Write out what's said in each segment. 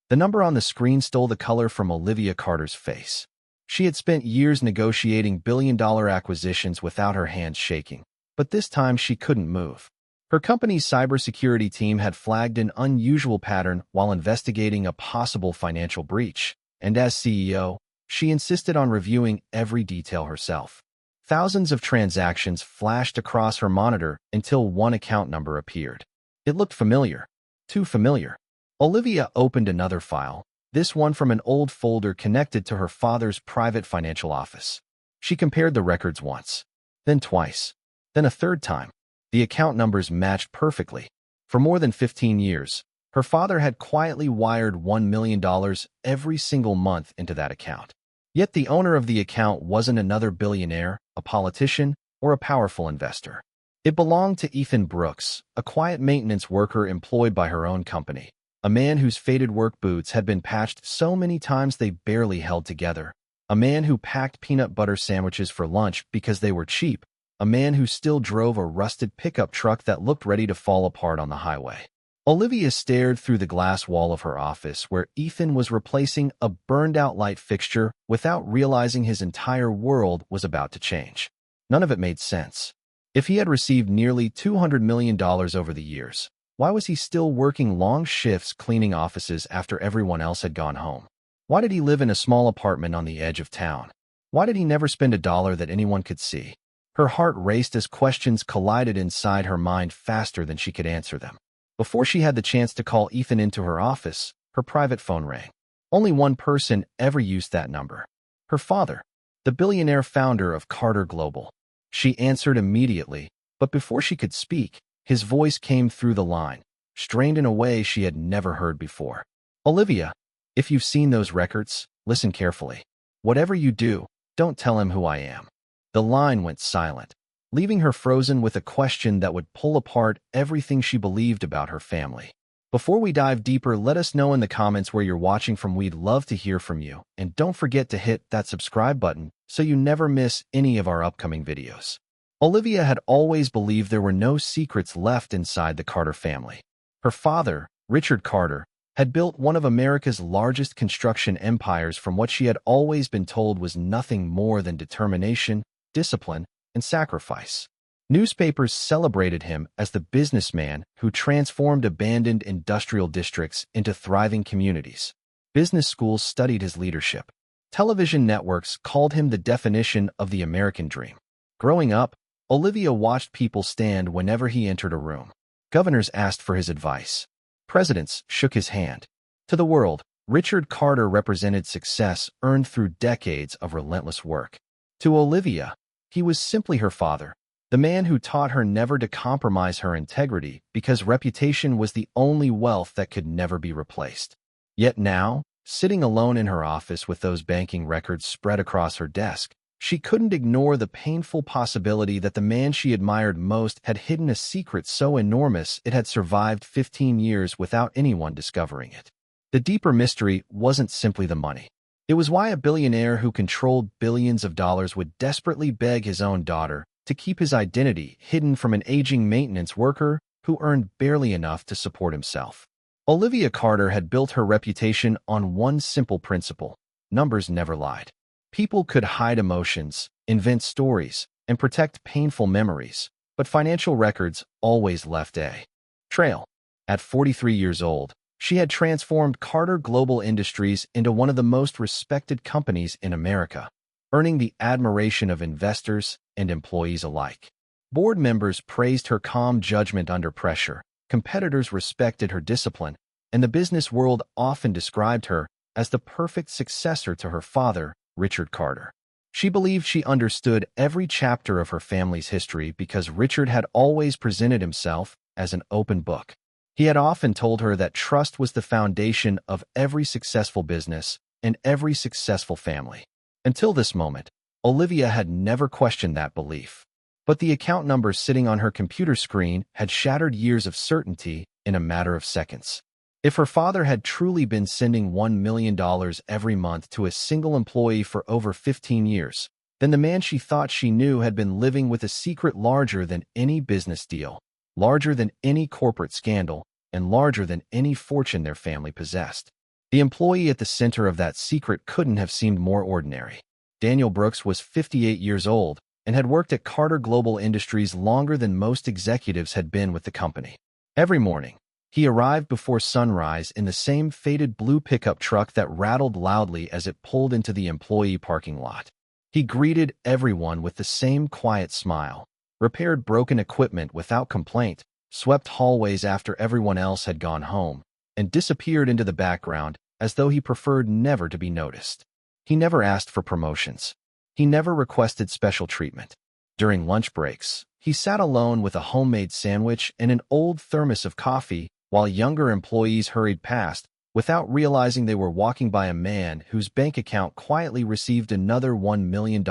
The number on the screen stole the color from Olivia Carter's face. She had spent years negotiating billion-dollar acquisitions without her hands shaking, but this time she couldn't move. Her company's cybersecurity team had flagged an unusual pattern while investigating a possible financial breach, and as CEO, she insisted on reviewing every detail herself. Thousands of transactions flashed across her monitor until one account number appeared. It looked familiar. Too familiar. Olivia opened another file, this one from an old folder connected to her father's private financial office. She compared the records once, then twice, then a third time. The account numbers matched perfectly. For more than 15 years, her father had quietly wired $1 million every single month into that account. Yet the owner of the account wasn't another billionaire, a politician, or a powerful investor. It belonged to Ethan Brooks, a quiet maintenance worker employed by her own company, a man whose faded work boots had been patched so many times they barely held together, a man who packed peanut butter sandwiches for lunch because they were cheap, a man who still drove a rusted pickup truck that looked ready to fall apart on the highway. Olivia stared through the glass wall of her office where Ethan was replacing a burned-out light fixture without realizing his entire world was about to change. None of it made sense. If he had received nearly $200 million over the years, why was he still working long shifts cleaning offices after everyone else had gone home? Why did he live in a small apartment on the edge of town? Why did he never spend a dollar that anyone could see? Her heart raced as questions collided inside her mind faster than she could answer them. Before she had the chance to call Ethan into her office, her private phone rang. Only one person ever used that number. Her father, the billionaire founder of Carter Global. She answered immediately, but before she could speak, his voice came through the line, strained in a way she had never heard before. Olivia, if you've seen those records, listen carefully. Whatever you do, don't tell him who I am. The line went silent, leaving her frozen with a question that would pull apart everything she believed about her family. Before we dive deeper, let us know in the comments where you're watching from. We'd love to hear from you. And don't forget to hit that subscribe button so you never miss any of our upcoming videos. Olivia had always believed there were no secrets left inside the Carter family. Her father, Richard Carter, had built one of America's largest construction empires from what she had always been told was nothing more than determination, discipline, and sacrifice. Newspapers celebrated him as the businessman who transformed abandoned industrial districts into thriving communities. Business schools studied his leadership. Television networks called him the definition of the American dream. Growing up, Olivia watched people stand whenever he entered a room. Governors asked for his advice. Presidents shook his hand. To the world, Richard Carter represented success earned through decades of relentless work. To Olivia, he was simply her father, the man who taught her never to compromise her integrity because reputation was the only wealth that could never be replaced. Yet now, sitting alone in her office with those banking records spread across her desk, she couldn't ignore the painful possibility that the man she admired most had hidden a secret so enormous it had survived 15 years without anyone discovering it. The deeper mystery wasn't simply the money. It was why a billionaire who controlled billions of dollars would desperately beg his own daughter to keep his identity hidden from an aging maintenance worker who earned barely enough to support himself. Olivia Carter had built her reputation on one simple principle: numbers never lied. People could hide emotions, invent stories, and protect painful memories, but financial records always left a trail. At 43 years old, she had transformed Carter Global Industries into one of the most respected companies in America, earning the admiration of investors and employees alike. Board members praised her calm judgment under pressure, competitors respected her discipline, and the business world often described her as the perfect successor to her father, Richard Carter. She believed she understood every chapter of her family's history because Richard had always presented himself as an open book. He had often told her that trust was the foundation of every successful business and every successful family. Until this moment, Olivia had never questioned that belief. But the account numbers sitting on her computer screen had shattered years of certainty in a matter of seconds. If her father had truly been sending $1 million every month to a single employee for over 15 years, then the man she thought she knew had been living with a secret larger than any business deal, larger than any corporate scandal, and larger than any fortune their family possessed. The employee at the center of that secret couldn't have seemed more ordinary. Daniel Brooks was 58 years old and had worked at Carter Global Industries longer than most executives had been with the company. Every morning, he arrived before sunrise in the same faded blue pickup truck that rattled loudly as it pulled into the employee parking lot. He greeted everyone with the same quiet smile, repaired broken equipment without complaint, swept hallways after everyone else had gone home, and disappeared into the background as though he preferred never to be noticed. He never asked for promotions. He never requested special treatment. During lunch breaks, he sat alone with a homemade sandwich and an old thermos of coffee while younger employees hurried past without realizing they were walking by a man whose bank account quietly received another $1 million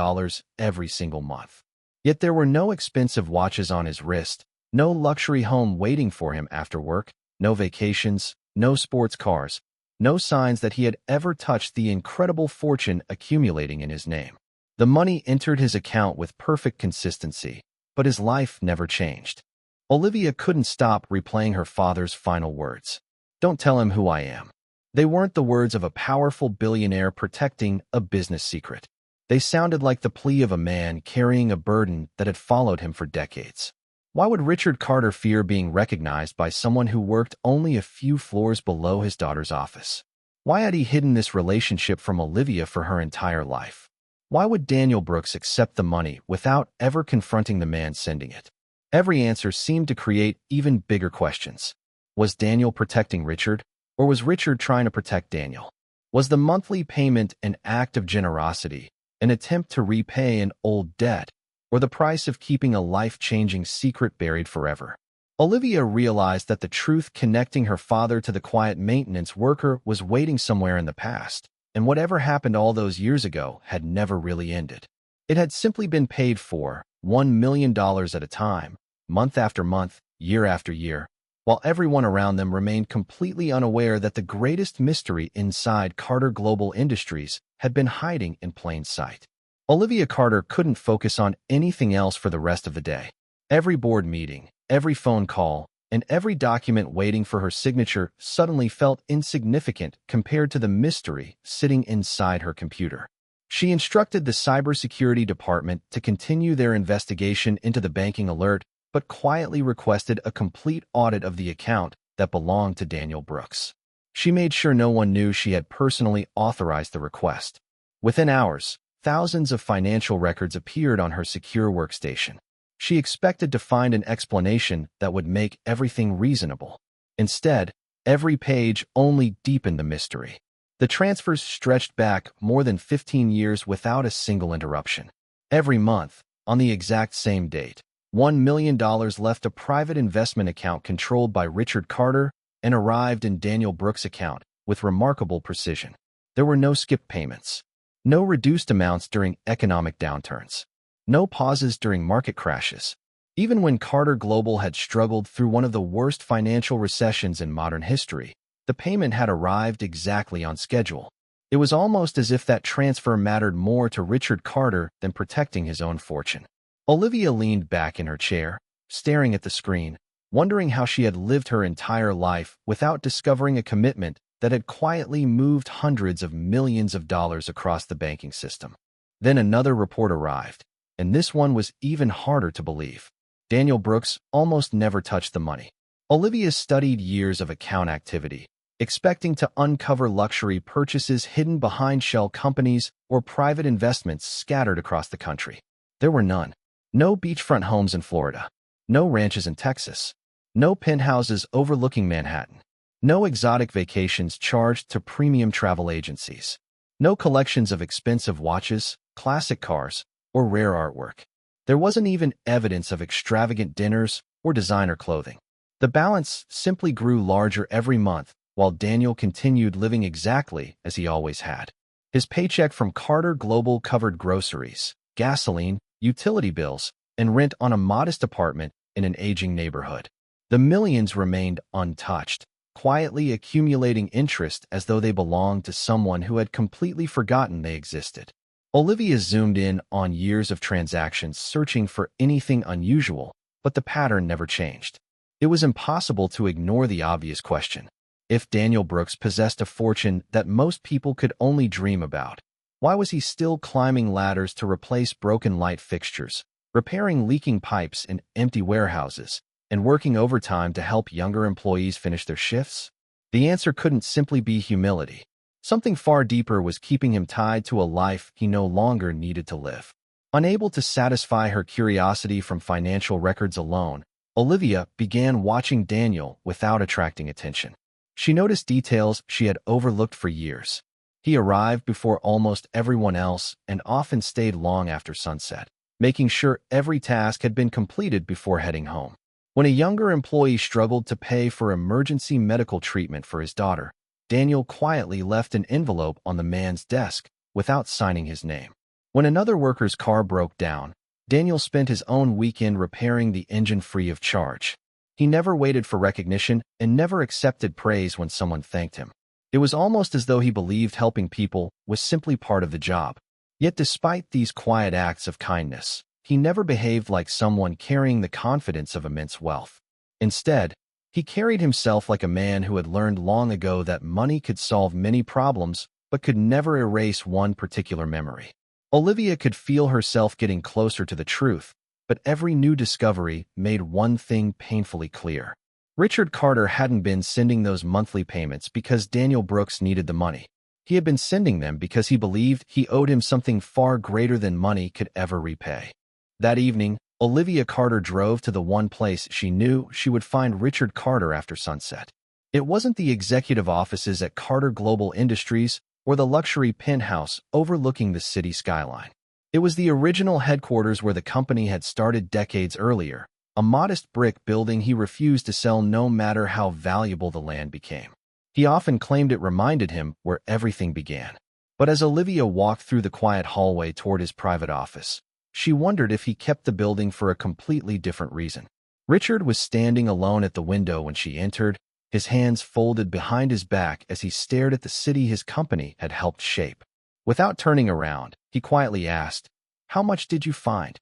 every single month. Yet there were no expensive watches on his wrist, no luxury home waiting for him after work, no vacations, no sports cars, no signs that he had ever touched the incredible fortune accumulating in his name. The money entered his account with perfect consistency, but his life never changed. Olivia couldn't stop replaying her father's final words. "Don't tell him who I am." They weren't the words of a powerful billionaire protecting a business secret. They sounded like the plea of a man carrying a burden that had followed him for decades. Why would Richard Carter fear being recognized by someone who worked only a few floors below his daughter's office? Why had he hidden this relationship from Olivia for her entire life? Why would Daniel Brooks accept the money without ever confronting the man sending it? Every answer seemed to create even bigger questions. Was Daniel protecting Richard, or was Richard trying to protect Daniel? Was the monthly payment an act of generosity, an attempt to repay an old debt, or the price of keeping a life-changing secret buried forever? Olivia realized that the truth connecting her father to the quiet maintenance worker was waiting somewhere in the past, and whatever happened all those years ago had never really ended. It had simply been paid for, $1 million at a time, month after month, year after year, while everyone around them remained completely unaware that the greatest mystery inside Carter Global Industries had been hiding in plain sight. Olivia Carter couldn't focus on anything else for the rest of the day. Every board meeting, every phone call, and every document waiting for her signature suddenly felt insignificant compared to the mystery sitting inside her computer. She instructed the cybersecurity department to continue their investigation into the banking alert, but quietly requested a complete audit of the account that belonged to Daniel Brooks. She made sure no one knew she had personally authorized the request. Within hours, thousands of financial records appeared on her secure workstation. She expected to find an explanation that would make everything reasonable. Instead, every page only deepened the mystery. The transfers stretched back more than 15 years without a single interruption. Every month, on the exact same date, $1 million left a private investment account controlled by Richard Carter and arrived in Daniel Brooks' account with remarkable precision. There were no skipped payments, no reduced amounts during economic downturns, no pauses during market crashes. Even when Carter Global had struggled through one of the worst financial recessions in modern history, the payment had arrived exactly on schedule. It was almost as if that transfer mattered more to Richard Carter than protecting his own fortune. Olivia leaned back in her chair, staring at the screen, wondering how she had lived her entire life without discovering a commitment that had quietly moved hundreds of millions of dollars across the banking system. Then another report arrived, and this one was even harder to believe. Daniel Brooks almost never touched the money. Olivia studied years of account activity, expecting to uncover luxury purchases hidden behind shell companies or private investments scattered across the country. There were none. No beachfront homes in Florida, no ranches in Texas, no penthouses overlooking Manhattan, no exotic vacations charged to premium travel agencies, no collections of expensive watches, classic cars, or rare artwork. There wasn't even evidence of extravagant dinners or designer clothing. The balance simply grew larger every month while Daniel continued living exactly as he always had. His paycheck from Carter Global covered groceries, gasoline, utility bills, and rent on a modest apartment in an aging neighborhood. The millions remained untouched, quietly accumulating interest as though they belonged to someone who had completely forgotten they existed. Olivia zoomed in on years of transactions, searching for anything unusual, but the pattern never changed. It was impossible to ignore the obvious question. If Daniel Brooks possessed a fortune that most people could only dream about, why was he still climbing ladders to replace broken light fixtures, repairing leaking pipes in empty warehouses, and working overtime to help younger employees finish their shifts? The answer couldn't simply be humility. Something far deeper was keeping him tied to a life he no longer needed to live. Unable to satisfy her curiosity from financial records alone, Olivia began watching Daniel without attracting attention. She noticed details she had overlooked for years. He arrived before almost everyone else and often stayed long after sunset, making sure every task had been completed before heading home. When a younger employee struggled to pay for emergency medical treatment for his daughter, Daniel quietly left an envelope on the man's desk without signing his name. When another worker's car broke down, Daniel spent his own weekend repairing the engine free of charge. He never waited for recognition and never accepted praise when someone thanked him. It was almost as though he believed helping people was simply part of the job. Yet despite these quiet acts of kindness, he never behaved like someone carrying the confidence of immense wealth. Instead, he carried himself like a man who had learned long ago that money could solve many problems but could never erase one particular memory. Olivia could feel herself getting closer to the truth, but every new discovery made one thing painfully clear. Richard Carter hadn't been sending those monthly payments because Daniel Brooks needed the money. He had been sending them because he believed he owed him something far greater than money could ever repay. That evening, Olivia Carter drove to the one place she knew she would find Richard Carter after sunset. It wasn't the executive offices at Carter Global Industries or the luxury penthouse overlooking the city skyline. It was the original headquarters where the company had started decades earlier, a modest brick building he refused to sell no matter how valuable the land became. He often claimed it reminded him where everything began. But as Olivia walked through the quiet hallway toward his private office, she wondered if he kept the building for a completely different reason. Richard was standing alone at the window when she entered, his hands folded behind his back as he stared at the city his company had helped shape. Without turning around, he quietly asked, "How much did you find?"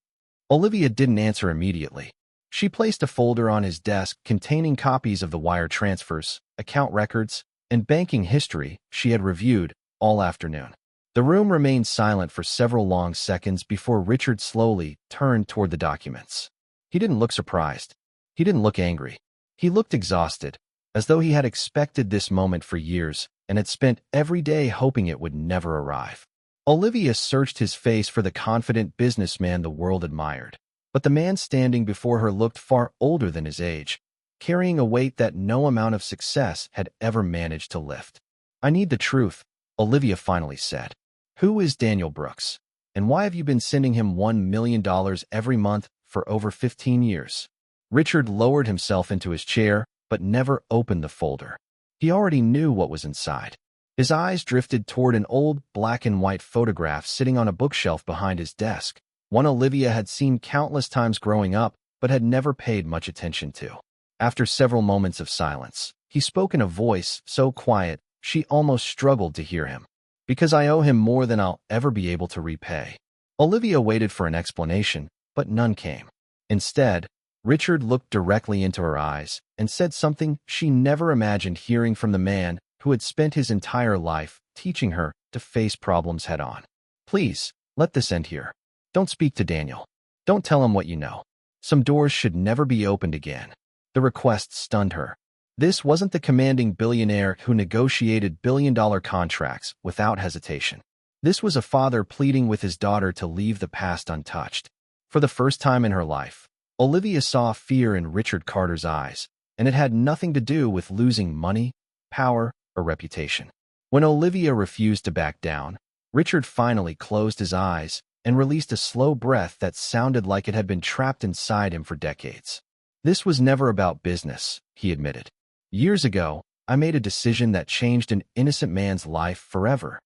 Olivia didn't answer immediately. She placed a folder on his desk containing copies of the wire transfers, account records, and banking history she had reviewed all afternoon. The room remained silent for several long seconds before Richard slowly turned toward the documents. He didn't look surprised. He didn't look angry. He looked exhausted, as though he had expected this moment for years and had spent every day hoping it would never arrive. Olivia searched his face for the confident businessman the world admired, but the man standing before her looked far older than his age, carrying a weight that no amount of success had ever managed to lift. "I need the truth," Olivia finally said. "Who is Daniel Brooks, and why have you been sending him $1 million every month for over 15 years? Richard lowered himself into his chair, but never opened the folder. He already knew what was inside. His eyes drifted toward an old black-and-white photograph sitting on a bookshelf behind his desk, one Olivia had seen countless times growing up but had never paid much attention to. After several moments of silence, he spoke in a voice so quiet she almost struggled to hear him. "Because I owe him more than I'll ever be able to repay." Olivia waited for an explanation, but none came. Instead, Richard looked directly into her eyes and said something she never imagined hearing from the man who had spent his entire life teaching her to face problems head-on. "Please, let this end here. Don't speak to Daniel. Don't tell him what you know. Some doors should never be opened again." The request stunned her. This wasn't the commanding billionaire who negotiated billion-dollar contracts without hesitation. This was a father pleading with his daughter to leave the past untouched. For the first time in her life, Olivia saw fear in Richard Carter's eyes, and it had nothing to do with losing money, power, or reputation. When Olivia refused to back down, Richard finally closed his eyes and released a slow breath that sounded like it had been trapped inside him for decades. "This was never about business," he admitted. "Years ago, I made a decision that changed an innocent man's life forever."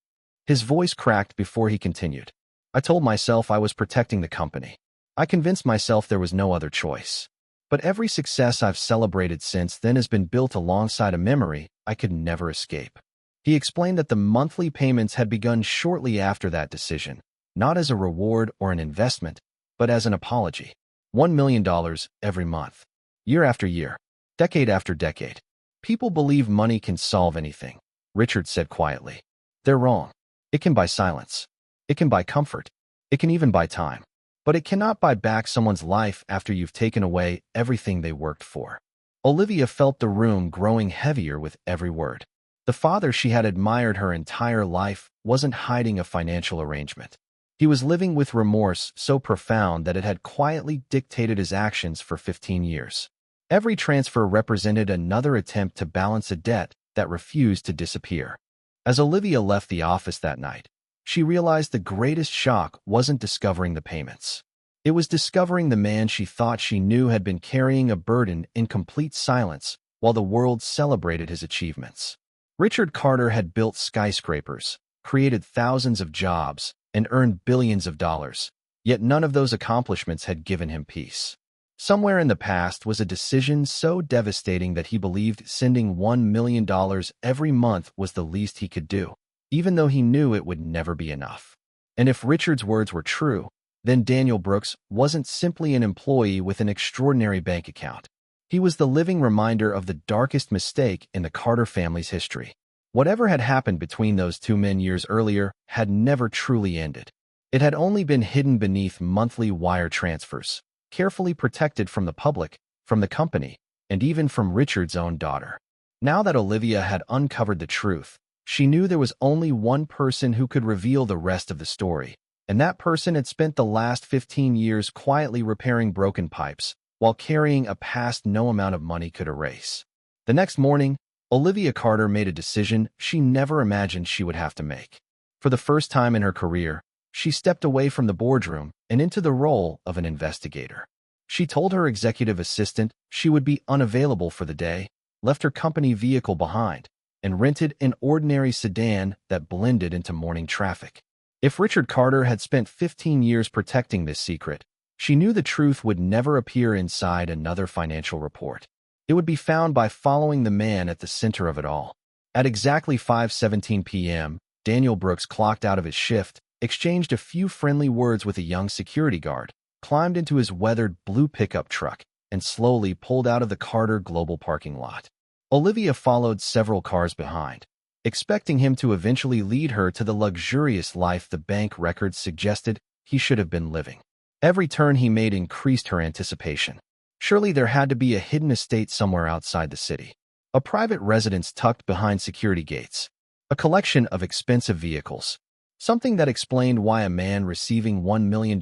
His voice cracked before he continued. "I told myself I was protecting the company. I convinced myself there was no other choice. But every success I've celebrated since then has been built alongside a memory I could never escape." He explained that the monthly payments had begun shortly after that decision, not as a reward or an investment, but as an apology. $1 million every month, year after year, decade after decade. People believe money can solve anything, Richard said quietly. They're wrong. It can buy silence. It can buy comfort. It can even buy time. But it cannot buy back someone's life after you've taken away everything they worked for. Olivia felt the room growing heavier with every word. The father she had admired her entire life wasn't hiding a financial arrangement. He was living with remorse so profound that it had quietly dictated his actions for 15 years. Every transfer represented another attempt to balance a debt that refused to disappear. As Olivia left the office that night, she realized the greatest shock wasn't discovering the payments. It was discovering the man she thought she knew had been carrying a burden in complete silence while the world celebrated his achievements. Richard Carter had built skyscrapers, created thousands of jobs, and earned billions of dollars, yet none of those accomplishments had given him peace. Somewhere in the past was a decision so devastating that he believed sending $1 million every month was the least he could do, even though he knew it would never be enough. And if Richard's words were true, then Daniel Brooks wasn't simply an employee with an extraordinary bank account. He was the living reminder of the darkest mistake in the Carter family's history. Whatever had happened between those two men years earlier had never truly ended. It had only been hidden beneath monthly wire transfers, carefully protected from the public, from the company, and even from Richard's own daughter. Now that Olivia had uncovered the truth, she knew there was only one person who could reveal the rest of the story, and that person had spent the last 15 years quietly repairing broken pipes, while carrying a past no amount of money could erase. The next morning, Olivia Carter made a decision she never imagined she would have to make. For the first time in her career, she stepped away from the boardroom and into the role of an investigator. She told her executive assistant she would be unavailable for the day, left her company vehicle behind, and rented an ordinary sedan that blended into morning traffic. If Richard Carter had spent 15 years protecting this secret, she knew the truth would never appear inside another financial report. It would be found by following the man at the center of it all. At exactly 5:17 p.m., Daniel Brooks clocked out of his shift, exchanged a few friendly words with a young security guard, climbed into his weathered blue pickup truck, and slowly pulled out of the Carter Global parking lot. Olivia followed several cars behind, expecting him to eventually lead her to the luxurious life the bank records suggested he should have been living. Every turn he made increased her anticipation. Surely there had to be a hidden estate somewhere outside the city. A private residence tucked behind security gates. A collection of expensive vehicles. Something that explained why a man receiving $1 million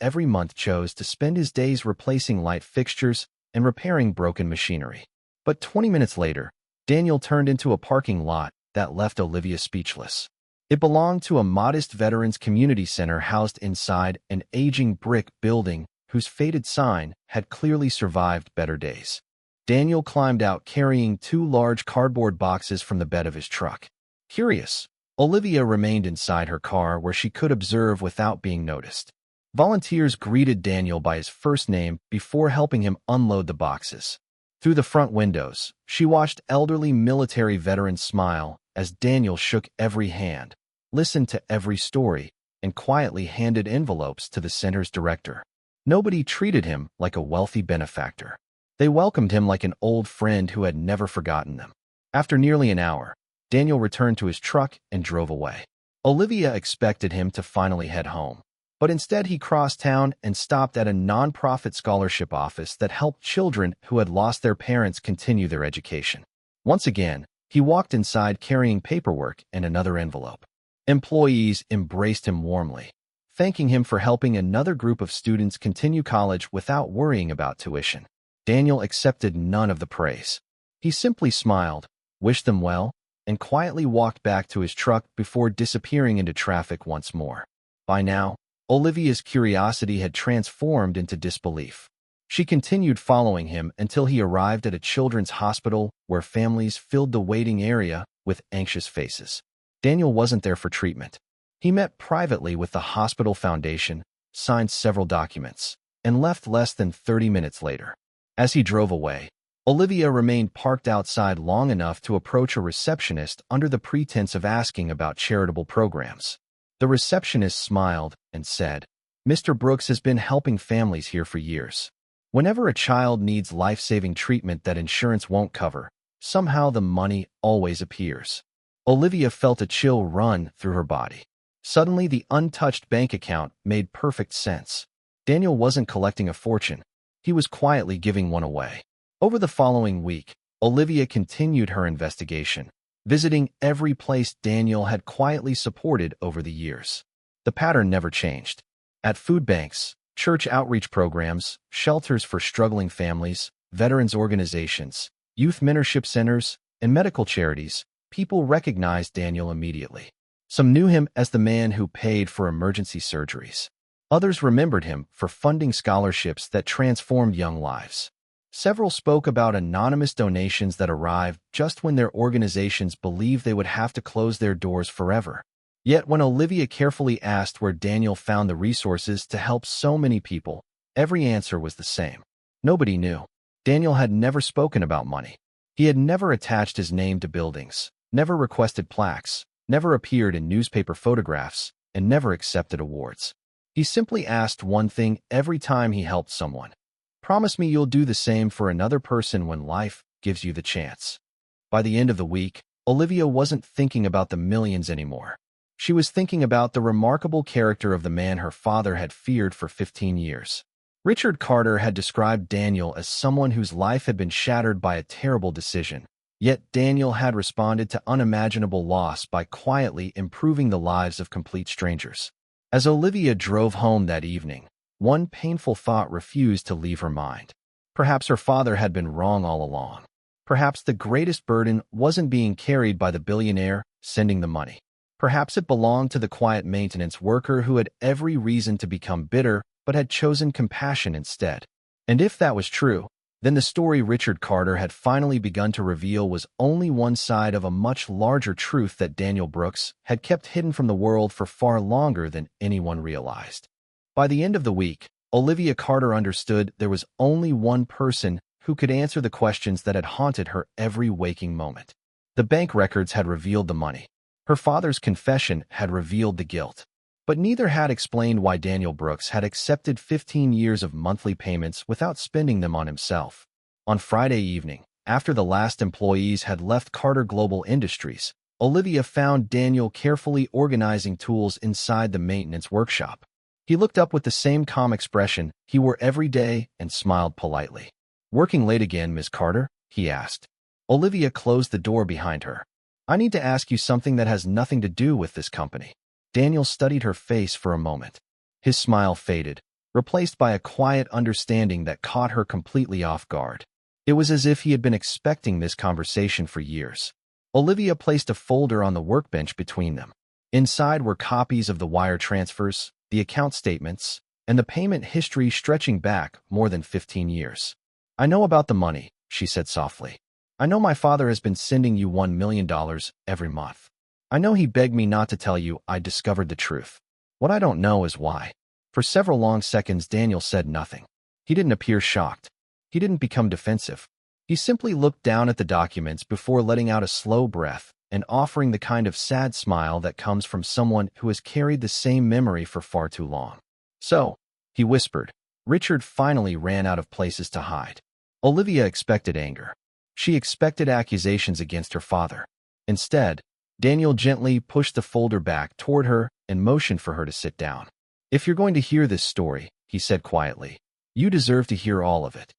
every month chose to spend his days replacing light fixtures and repairing broken machinery. But 20 minutes later, Daniel turned into a parking lot that left Olivia speechless. It belonged to a modest veterans community center housed inside an aging brick building whose faded sign had clearly survived better days. Daniel climbed out carrying two large cardboard boxes from the bed of his truck. Curious, Olivia remained inside her car where she could observe without being noticed. Volunteers greeted Daniel by his first name before helping him unload the boxes. Through the front windows, she watched elderly military veterans smile as Daniel shook every hand, listened to every story, and quietly handed envelopes to the center's director. Nobody treated him like a wealthy benefactor. They welcomed him like an old friend who had never forgotten them. After nearly an hour, Daniel returned to his truck and drove away. Olivia expected him to finally head home, but instead he crossed town and stopped at a nonprofit scholarship office that helped children who had lost their parents continue their education. Once again, he walked inside carrying paperwork and another envelope. Employees embraced him warmly, thanking him for helping another group of students continue college without worrying about tuition. Daniel accepted none of the praise. He simply smiled, wished them well, and quietly walked back to his truck before disappearing into traffic once more. By now, Olivia's curiosity had transformed into disbelief. She continued following him until he arrived at a children's hospital where families filled the waiting area with anxious faces. Daniel wasn't there for treatment. He met privately with the hospital foundation, signed several documents, and left less than 30 minutes later. As he drove away, Olivia remained parked outside long enough to approach a receptionist under the pretense of asking about charitable programs. The receptionist smiled and said, "Mr. Brooks has been helping families here for years. Whenever a child needs life-saving treatment that insurance won't cover, somehow the money always appears. Olivia felt a chill run through her body. Suddenly, the untouched bank account made perfect sense. Daniel wasn't collecting a fortune. He was quietly giving one away. Over the following week, Olivia continued her investigation, visiting every place Daniel had quietly supported over the years. The pattern never changed. At food banks, church outreach programs, shelters for struggling families, veterans organizations, youth mentorship centers, and medical charities, people recognized Daniel immediately. Some knew him as the man who paid for emergency surgeries. Others remembered him for funding scholarships that transformed young lives. Several spoke about anonymous donations that arrived just when their organizations believed they would have to close their doors forever. Yet when Olivia carefully asked where Daniel found the resources to help so many people, every answer was the same. Nobody knew. Daniel had never spoken about money. He had never attached his name to buildings, never requested plaques, never appeared in newspaper photographs, and never accepted awards. He simply asked one thing every time he helped someone. Promise me you'll do the same for another person when life gives you the chance. By the end of the week, Olivia wasn't thinking about the millions anymore. She was thinking about the remarkable character of the man her father had feared for 15 years. Richard Carter had described Daniel as someone whose life had been shattered by a terrible decision. Yet Daniel had responded to unimaginable loss by quietly improving the lives of complete strangers. As Olivia drove home that evening, one painful thought refused to leave her mind. Perhaps her father had been wrong all along. Perhaps the greatest burden wasn't being carried by the billionaire sending the money. Perhaps it belonged to the quiet maintenance worker who had every reason to become bitter but had chosen compassion instead. And if that was true, then the story Richard Carter had finally begun to reveal was only one side of a much larger truth that Daniel Brooks had kept hidden from the world for far longer than anyone realized. By the end of the week, Olivia Carter understood there was only one person who could answer the questions that had haunted her every waking moment. The bank records had revealed the money. Her father's confession had revealed the guilt. But neither had explained why Daniel Brooks had accepted 15 years of monthly payments without spending them on himself. On Friday evening, after the last employees had left Carter Global Industries, Olivia found Daniel carefully organizing tools inside the maintenance workshop. He looked up with the same calm expression he wore every day and smiled politely. "Working late again, Miss Carter?" he asked. Olivia closed the door behind her. "I need to ask you something that has nothing to do with this company." Daniel studied her face for a moment. His smile faded, replaced by a quiet understanding that caught her completely off guard. It was as if he had been expecting this conversation for years. Olivia placed a folder on the workbench between them. Inside were copies of the wire transfers, the account statements, and the payment history stretching back more than 15 years. "I know about the money," she said softly. "I know my father has been sending you $1 million every month. I know he begged me not to tell you I discovered the truth. What I don't know is why." For several long seconds, Daniel said nothing. He didn't appear shocked. He didn't become defensive. He simply looked down at the documents before letting out a slow breath and offering the kind of sad smile that comes from someone who has carried the same memory for far too long. "So," he whispered, Richard finally ran out of places to hide. Olivia expected anger. She expected accusations against her father. Instead, Daniel gently pushed the folder back toward her and motioned for her to sit down. "If you're going to hear this story," he said quietly, "you deserve to hear all of it."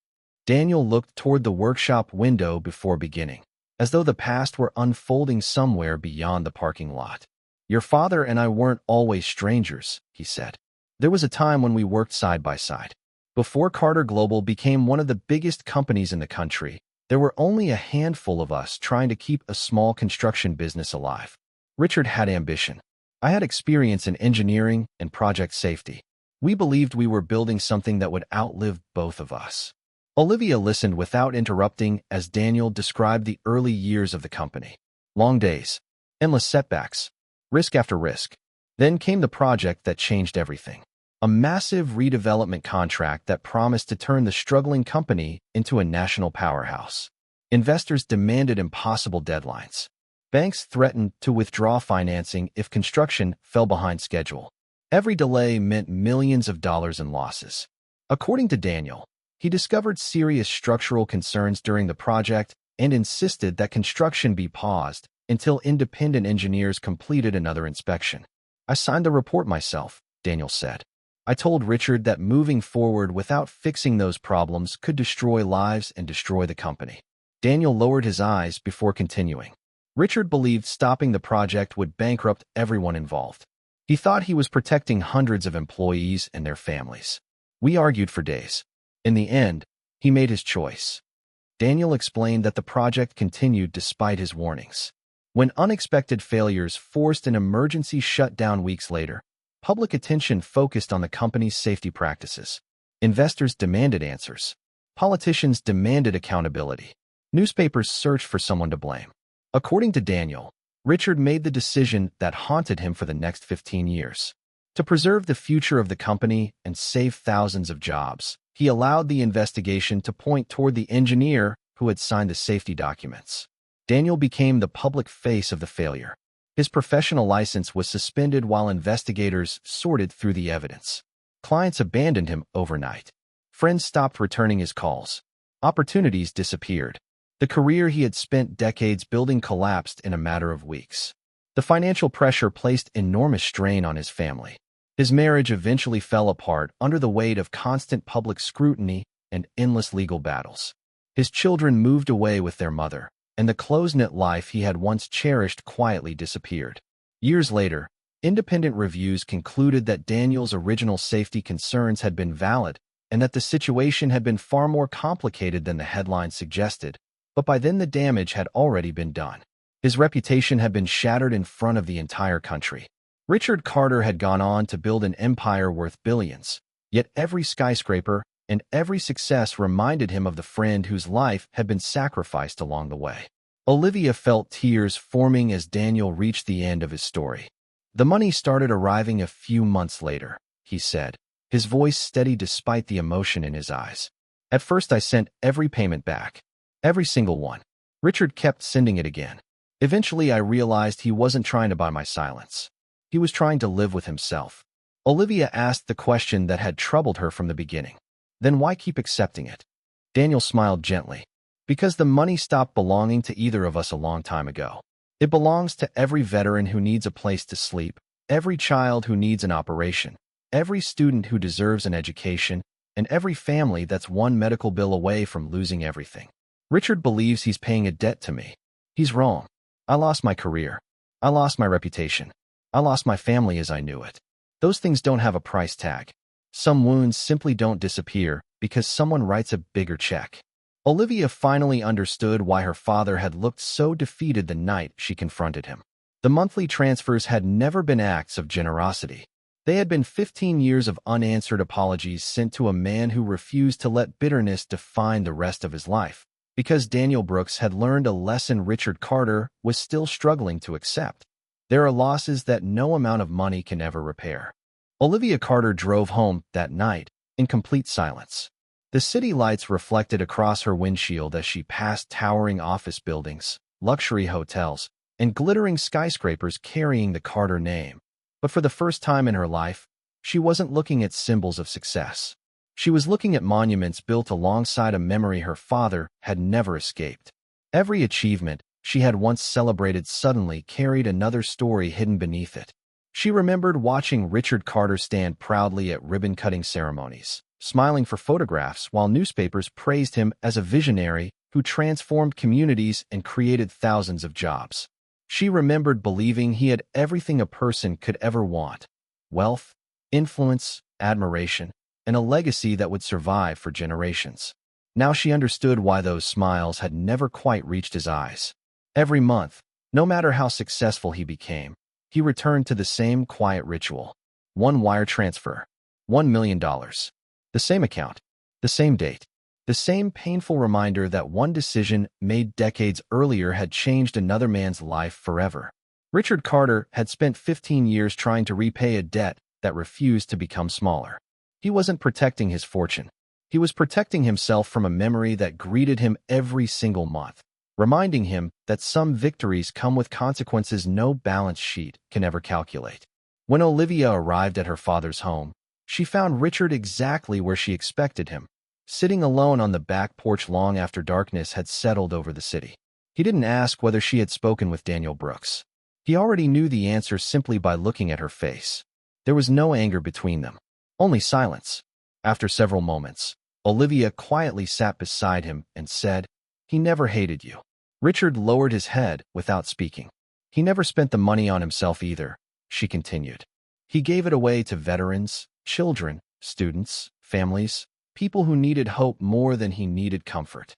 Daniel looked toward the workshop window before beginning, as though the past were unfolding somewhere beyond the parking lot. "Your father and I weren't always strangers," he said. "There was a time when we worked side by side. Before Carter Global became one of the biggest companies in the country, there were only a handful of us trying to keep a small construction business alive. Richard had ambition. I had experience in engineering and project safety. We believed we were building something that would outlive both of us." Olivia listened without interrupting as Daniel described the early years of the company. Long days, endless setbacks, risk after risk. Then came the project that changed everything. A massive redevelopment contract that promised to turn the struggling company into a national powerhouse. Investors demanded impossible deadlines. Banks threatened to withdraw financing if construction fell behind schedule. Every delay meant millions of dollars in losses. According to Daniel, he discovered serious structural concerns during the project and insisted that construction be paused until independent engineers completed another inspection. "I signed the report myself," Daniel said. "I told Richard that moving forward without fixing those problems could destroy lives and destroy the company." Daniel lowered his eyes before continuing. Richard believed stopping the project would bankrupt everyone involved. He thought he was protecting hundreds of employees and their families. "We argued for days. In the end, he made his choice." Daniel explained that the project continued despite his warnings. When unexpected failures forced an emergency shutdown weeks later, public attention focused on the company's safety practices. Investors demanded answers. Politicians demanded accountability. Newspapers searched for someone to blame. According to Daniel, Richard made the decision that haunted him for the next 15 years. To preserve the future of the company and save thousands of jobs, he allowed the investigation to point toward the engineer who had signed the safety documents. Daniel became the public face of the failure. His professional license was suspended while investigators sorted through the evidence. Clients abandoned him overnight. Friends stopped returning his calls. Opportunities disappeared. The career he had spent decades building collapsed in a matter of weeks. The financial pressure placed enormous strain on his family. His marriage eventually fell apart under the weight of constant public scrutiny and endless legal battles. His children moved away with their mother, and the close-knit life he had once cherished quietly disappeared. Years later, independent reviews concluded that Daniel's original safety concerns had been valid and that the situation had been far more complicated than the headlines suggested. But by then the damage had already been done. His reputation had been shattered in front of the entire country. Richard Carter had gone on to build an empire worth billions, yet every skyscraper and every success reminded him of the friend whose life had been sacrificed along the way. Olivia felt tears forming as Daniel reached the end of his story. "The money started arriving a few months later," he said, his voice steady despite the emotion in his eyes. "At first I sent every payment back. Every single one." Richard kept sending it again. "Eventually I realized he wasn't trying to buy my silence. He was trying to live with himself." Olivia asked the question that had troubled her from the beginning. "Then why keep accepting it?" Daniel smiled gently. "Because the money stopped belonging to either of us a long time ago. It belongs to every veteran who needs a place to sleep, every child who needs an operation, every student who deserves an education, and every family that's one medical bill away from losing everything. Richard believes he's paying a debt to me. He's wrong. I lost my career. I lost my reputation. I lost my family as I knew it. Those things don't have a price tag. Some wounds simply don't disappear because someone writes a bigger check." Olivia finally understood why her father had looked so defeated the night she confronted him. The monthly transfers had never been acts of generosity. They had been 15 years of unanswered apologies sent to a man who refused to let bitterness define the rest of his life. Because Daniel Brooks had learned a lesson Richard Carter was still struggling to accept. There are losses that no amount of money can ever repair. Olivia Carter drove home that night in complete silence. The city lights reflected across her windshield as she passed towering office buildings, luxury hotels, and glittering skyscrapers carrying the Carter name. But for the first time in her life, she wasn't looking at symbols of success. She was looking at monuments built alongside a memory her father had never escaped. Every achievement she had once celebrated suddenly carried another story hidden beneath it. She remembered watching Richard Carter stand proudly at ribbon-cutting ceremonies, smiling for photographs while newspapers praised him as a visionary who transformed communities and created thousands of jobs. She remembered believing he had everything a person could ever want: wealth, influence, admiration, and a legacy that would survive for generations. Now she understood why those smiles had never quite reached his eyes. Every month, no matter how successful he became, he returned to the same quiet ritual. One wire transfer. $1 million. The same account. The same date. The same painful reminder that one decision made decades earlier had changed another man's life forever. Richard Carter had spent 15 years trying to repay a debt that refused to become smaller. He wasn't protecting his fortune. He was protecting himself from a memory that greeted him every single month, reminding him that some victories come with consequences no balance sheet can ever calculate. When Olivia arrived at her father's home, she found Richard exactly where she expected him, sitting alone on the back porch long after darkness had settled over the city. He didn't ask whether she had spoken with Daniel Brooks. He already knew the answer simply by looking at her face. There was no anger between them, only silence. After several moments, Olivia quietly sat beside him and said, "He never hated you." Richard lowered his head without speaking. "He never spent the money on himself either," she continued. "He gave it away to veterans, children, students, families, people who needed hope more than he needed comfort."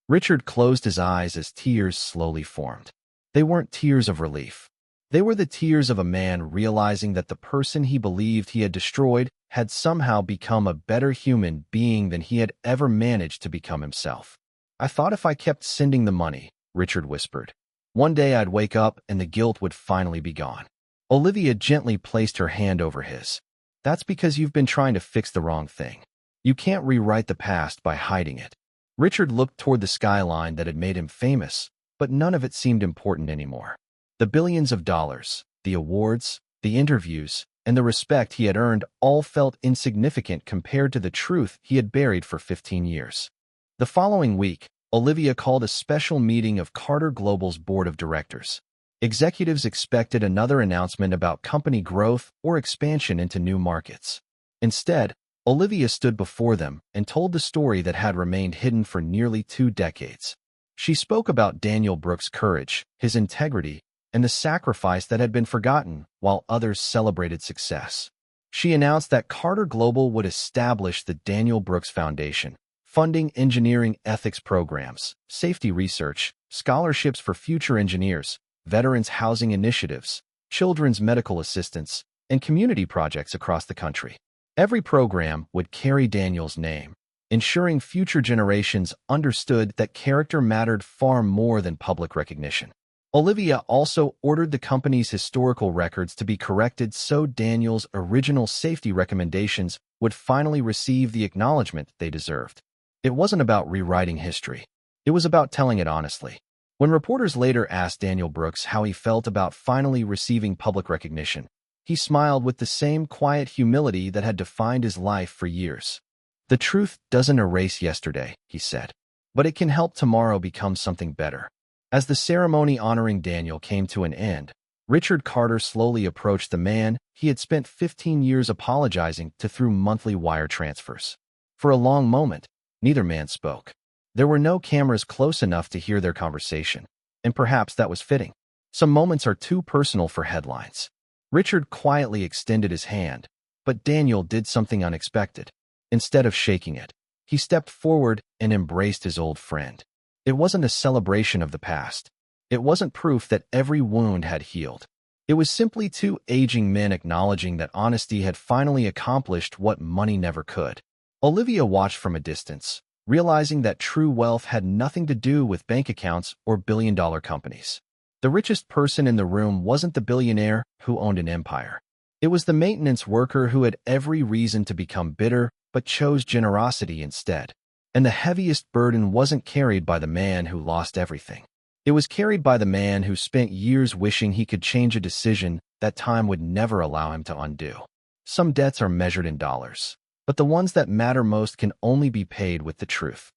Richard closed his eyes as tears slowly formed. They weren't tears of relief. They were the tears of a man realizing that the person he believed he had destroyed had somehow become a better human being than he had ever managed to become himself. "I thought if I kept sending the money," Richard whispered, "one day I'd wake up and the guilt would finally be gone." Olivia gently placed her hand over his. "That's because you've been trying to fix the wrong thing. You can't rewrite the past by hiding it." Richard looked toward the skyline that had made him famous, but none of it seemed important anymore. The billions of dollars, the awards, the interviews, and the respect he had earned all felt insignificant compared to the truth he had buried for 15 years. The following week, Olivia called a special meeting of Carter Global's board of directors. Executives expected another announcement about company growth or expansion into new markets. Instead, Olivia stood before them and told the story that had remained hidden for nearly 2 decades. She spoke about Daniel Brooks' courage, his integrity, and the sacrifice that had been forgotten while others celebrated success. She announced that Carter Global would establish the Daniel Brooks Foundation, funding engineering ethics programs, safety research, scholarships for future engineers, veterans housing initiatives, children's medical assistance, and community projects across the country. Every program would carry Daniel's name, ensuring future generations understood that character mattered far more than public recognition. Olivia also ordered the company's historical records to be corrected so Daniel's original safety recommendations would finally receive the acknowledgement they deserved. It wasn't about rewriting history. It was about telling it honestly. When reporters later asked Daniel Brooks how he felt about finally receiving public recognition, he smiled with the same quiet humility that had defined his life for years. "The truth doesn't erase yesterday," he said, "but it can help tomorrow become something better." As the ceremony honoring Daniel came to an end, Richard Carter slowly approached the man he had spent 15 years apologizing to through monthly wire transfers. For a long moment, neither man spoke. There were no cameras close enough to hear their conversation, and perhaps that was fitting. Some moments are too personal for headlines. Richard quietly extended his hand, but Daniel did something unexpected. Instead of shaking it, he stepped forward and embraced his old friend. It wasn't a celebration of the past. It wasn't proof that every wound had healed. It was simply 2 aging men acknowledging that honesty had finally accomplished what money never could. Olivia watched from a distance, realizing that true wealth had nothing to do with bank accounts or billion-dollar companies. The richest person in the room wasn't the billionaire who owned an empire. It was the maintenance worker who had every reason to become bitter but chose generosity instead. And the heaviest burden wasn't carried by the man who lost everything. It was carried by the man who spent years wishing he could change a decision that time would never allow him to undo. Some debts are measured in dollars, but the ones that matter most can only be paid with the truth.